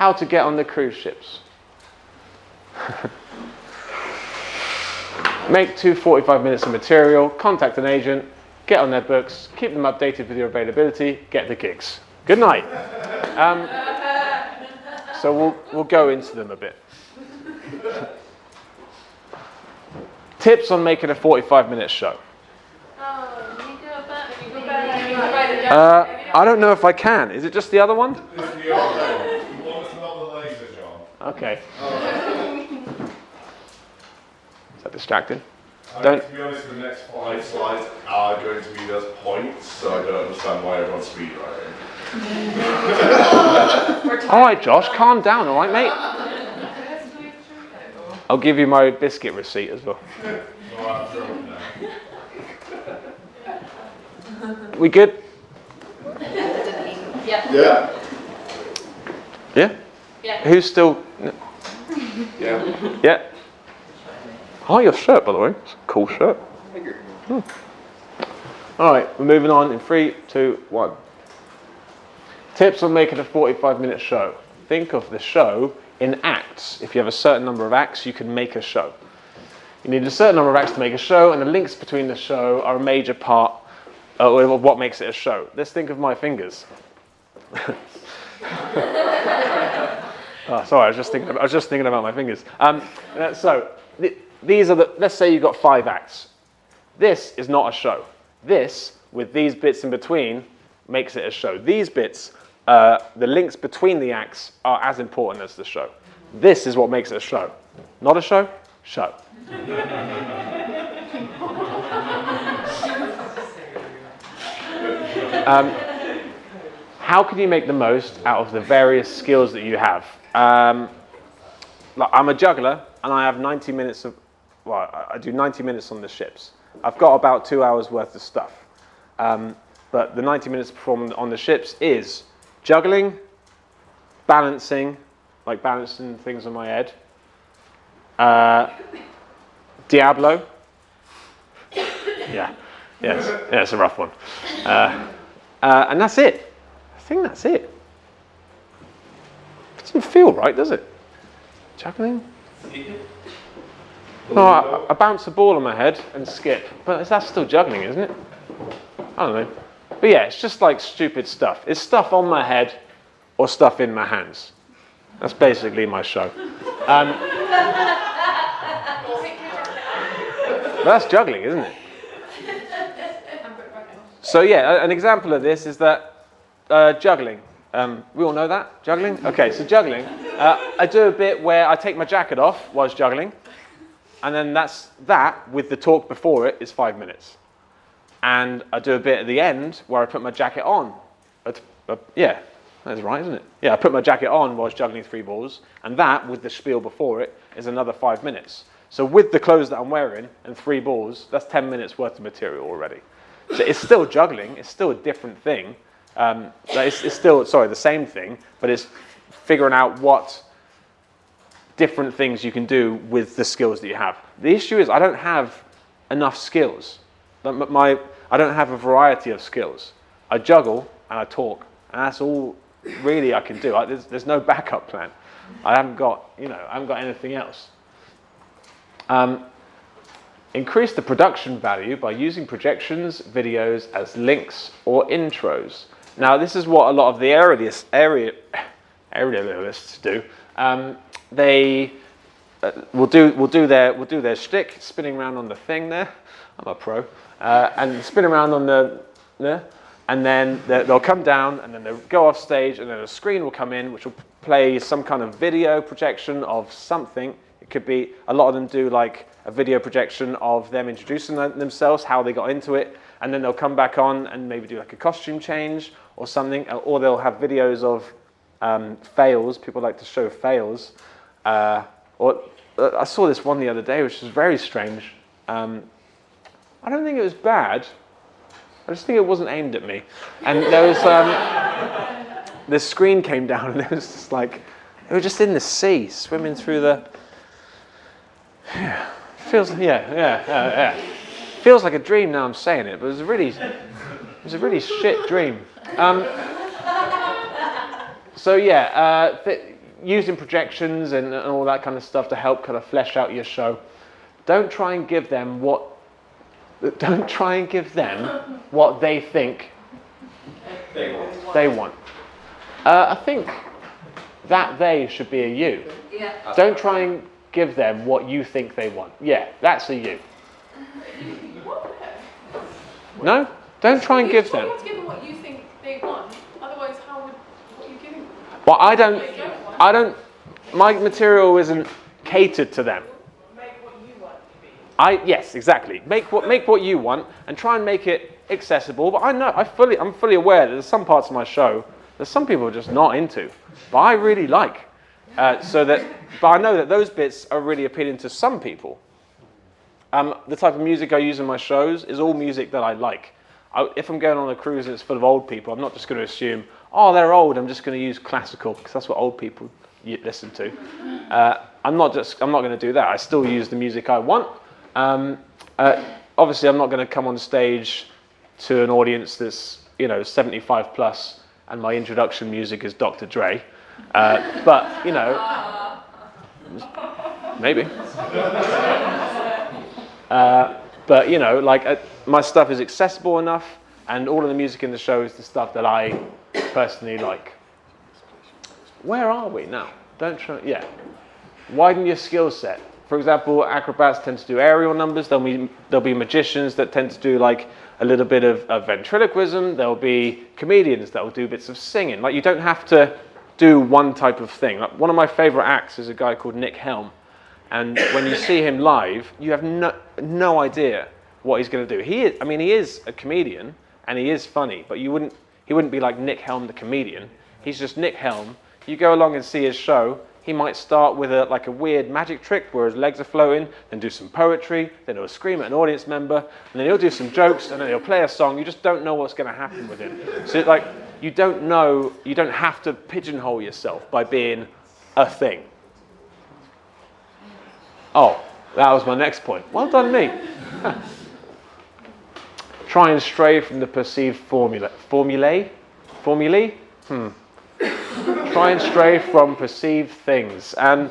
how to get on the cruise ships. Make 2 45 minutes of material, contact an agent, get on their books, keep them updated with your availability, get the gigs. Good night. So we'll go into them a bit. Tips on making a 45-minute show. I don't know if I can. Is it just the other one? It's the other one. You want us to not the laser, John. Okay. Is that distracting? To be honest, the next 5 slides are going to be those points, so I don't understand why everyone's speed writing. All right, Josh, calm down, all right, mate? I'll give you my biscuit receipt as well. We good? Yeah. Yeah? Yeah. Who's still... Yeah. Yeah. Oh, your shirt, by the way. It's a cool shirt. All right, we're moving on in 3, 2, 1. Tips on making a 45-minute show. Think of the show in acts. If you have a certain number of acts, you can make a show. You need a certain number of acts to make a show, and the links between the show are a major part of what makes it a show. Let's think of my fingers. Oh, sorry, I was just thinking about my fingers. These are let's say you've got 5 acts. This is not a show. This, with these bits in between, makes it a show. These bits, the links between the acts are as important as the show. This is what makes it a show. Not a show? Show. How can you make the most out of the various skills that you have? I'm a juggler, and I have 90 minutes of... Well, I do 90 minutes on the ships. I've got about 2 hours worth of stuff. But the 90 minutes performed on the ships is juggling, balancing, like balancing things on my head, Diablo. Yeah, it's a rough one. And that's it. I think that's it. It doesn't feel right, does it? Juggling? No, I bounce a ball on my head and skip, but that's still juggling, isn't it? I don't know. But yeah, it's just like stupid stuff. It's stuff on my head or stuff in my hands. That's basically my show. But that's juggling, isn't it? So yeah, an example of this is that juggling. We all know that, juggling? Okay, so juggling. I do a bit where I take my jacket off whilst juggling, and then that with the talk before it is 5 minutes. And I do a bit at the end where I put my jacket on. Yeah, that's right, isn't it? Yeah, I put my jacket on whilst juggling 3 balls, and that with the spiel before it is another 5 minutes. So with the clothes that I'm wearing and 3 balls, that's 10 minutes worth of material already. So it's still juggling, it's still a different thing. It's still, the same thing, but it's figuring out what different things you can do with the skills that you have. The issue is I don't have enough skills. I don't have a variety of skills. I juggle and I talk, and that's all really I can do. There's no backup plan. I haven't got anything else. Increase the production value by using projections, videos as links or intros. Now, this is what a lot of the aerialists do. They will do their shtick, spinning around on the thing there. I'm a pro, and spin around on there, and then they'll come down, and then they'll go off stage, and then a screen will come in, which will play some kind of video projection of something. It could be, a lot of them do like a video projection of them introducing themselves, how they got into it, and then they'll come back on and maybe do like a costume change or something, or they'll have videos of fails. People like to show fails. I saw this one the other day, which was very strange. I don't think it was bad. I just think it wasn't aimed at me. And there was the screen came down, and it was just like they were just in the sea, swimming through the. Feels like a dream now I'm saying it, but it was a really shit dream. So yeah, using projections and all that kind of stuff to help kind of flesh out your show. Don't try and give them what they think they want. I think that they should be a you. Yeah. Don't try and give them what you think they want. Yeah, that's a you. No? Don't try and give them. You have to give them what you think they want. Otherwise, what are you giving them? Well, I don't, my material isn't catered to them. Make what you want to be. Yes, exactly. Make what you want and try and make it accessible. But I'm fully aware that there's some parts of my show that some people are just not into, but I really like. But I know that those bits are really appealing to some people. The type of music I use in my shows is all music that I like. If I'm going on a cruise that's full of old people, I'm not just going to assume, oh, they're old, I'm just going to use classical, because that's what old people listen to. I'm not going to do that. I still use the music I want. Obviously, I'm not going to come on stage to an audience that's 75 plus, and my introduction music is Dr. Dre. But maybe. But my stuff is accessible enough, and all of the music in the show is the stuff that I personally like. Where are we now? Widen your skill set. For example, acrobats tend to do aerial numbers. There'll be magicians that tend to do like a little bit of ventriloquism. There'll be comedians that will do bits of singing. Like, you don't have to do one type of thing. Like, one of my favorite acts is a guy called Nick Helm. And when you see him live, you have no idea what he's going to do. He is a comedian, and he is funny, but he wouldn't be like Nick Helm the comedian. He's just Nick Helm. You go along and see his show, he might start with a weird magic trick where his legs are floating, then do some poetry, then he'll scream at an audience member, and then he'll do some jokes, and then he'll play a song. You just don't know what's going to happen with him. So you don't have to pigeonhole yourself by being a thing. Oh, that was my next point. Well done, me. Try and stray from the perceived formulae? Try and stray from perceived things. And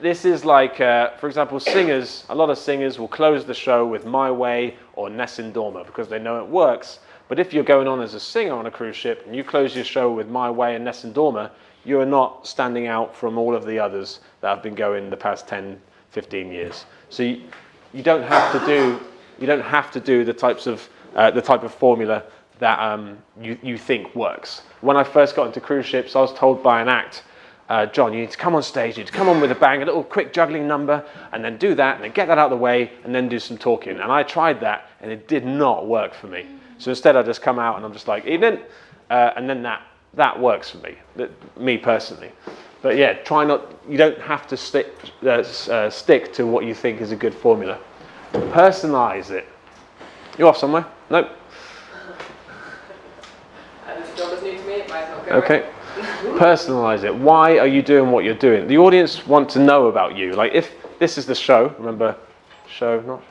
this is like, for example, a lot of singers will close the show with My Way or Nessun Dorma because they know it works. But if you're going on as a singer on a cruise ship and you close your show with My Way and Nessun Dorma, you are not standing out from all of the others that have been going the past 10, 15 years. So you don't have to do the type of formula that you think works. When I first got into cruise ships, I was told by an act, John, you need to come on stage, you need to come on with a bang, a little quick juggling number, and then do that, and then get that out of the way, and then do some talking. And I tried that, and it did not work for me. So instead, I just come out, and I'm just like, evening, and then that works for me personally. But yeah, you don't have to stick to what you think is a good formula. Personalize it. You off somewhere? Nope. This job is new to me, it might not go. Okay. Personalize it. Why are you doing what you're doing? The audience want to know about you. Like, if this is the show, remember, show, not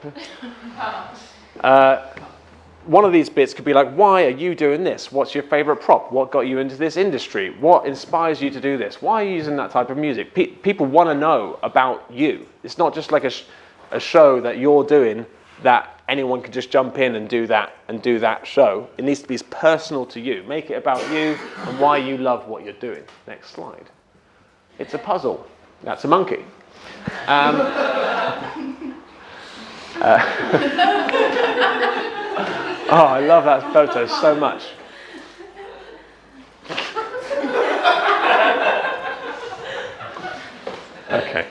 one of these bits could be like, why are you doing this? What's your favorite prop? What got you into this industry? What inspires you to do this? Why are you using that type of music? People want to know about you. It's not just like a show that you're doing that anyone can just jump in and do that show. It needs to be personal to you. Make it about you and why you love what you're doing. Next slide. It's a puzzle. That's a monkey. Oh, I love that photo so much. Okay.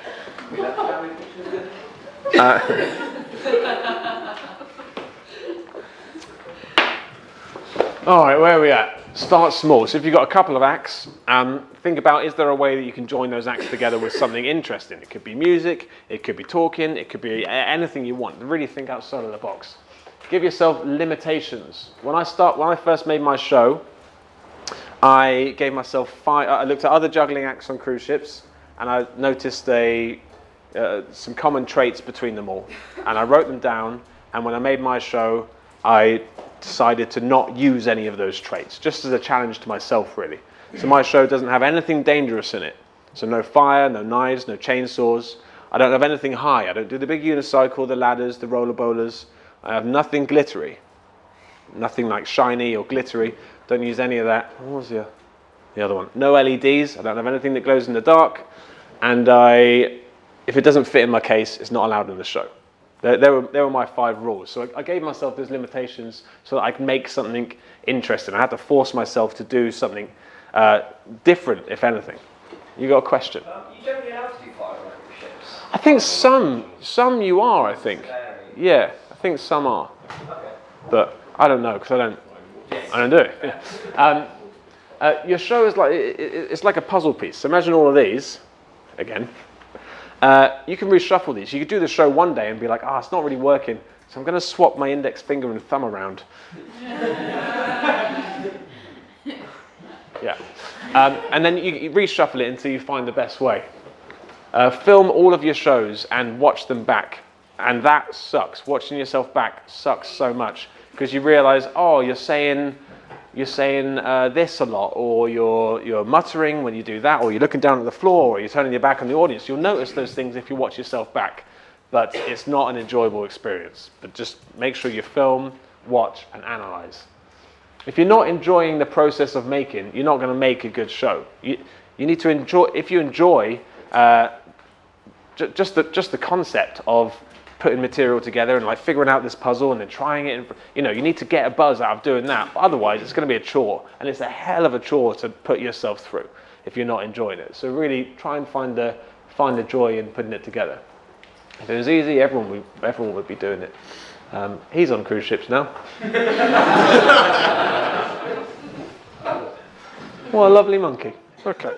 All right, where are we at? Start small. So if you've got a couple of acts, think about, is there a way that you can join those acts together with something interesting? It could be music, it could be talking, it could be anything you want. Really think outside of the box. Give yourself limitations. When I first made my show, I gave myself 5. I looked at other juggling acts on cruise ships, and I noticed some common traits between them all. And I wrote them down. And when I made my show, I decided to not use any of those traits, just as a challenge to myself, really. So my show doesn't have anything dangerous in it. So no fire, no knives, no chainsaws. I don't have anything high. I don't do the big unicycle, the ladders, the roller bowlers. I have nothing glittery. Nothing like shiny or glittery. Don't use any of that. What was the other one? No LEDs. I don't have anything that glows in the dark. And if it doesn't fit in my case, it's not allowed in the show. There were my 5 rules. So I gave myself those limitations so that I could make something interesting. I had to force myself to do something different, if anything. You got a question? You don't really allowed to do fireworks ships. I think some you are, I think. Yeah, I think some are. Okay. But I don't know, because I don't do it. Yeah. Your show is like, it's like a puzzle piece. So imagine all of these, again. You can reshuffle these. You could do the show one day and be like, it's not really working, so I'm going to swap my index finger and thumb around. Yeah. And then you reshuffle it until you find the best way. Film all of your shows and watch them back. And that sucks. Watching yourself back sucks so much, because you realize, you're saying this a lot, or you're muttering when you do that, or you're looking down at the floor, or you're turning your back on the audience. You'll notice those things if you watch yourself back, but it's not an enjoyable experience. But just make sure you film, watch, and analyze. If you're not enjoying the process of making, you're not going to make a good show. You need to enjoy. If you enjoy just the concept of putting material together and like figuring out this puzzle and then trying it, you need to get a buzz out of doing that. Otherwise, it's going to be a chore, and it's a hell of a chore to put yourself through if you're not enjoying it. So really try and find the joy in putting it together. If it was easy, everyone would be doing it. He's on cruise ships now. What a lovely monkey. Okay.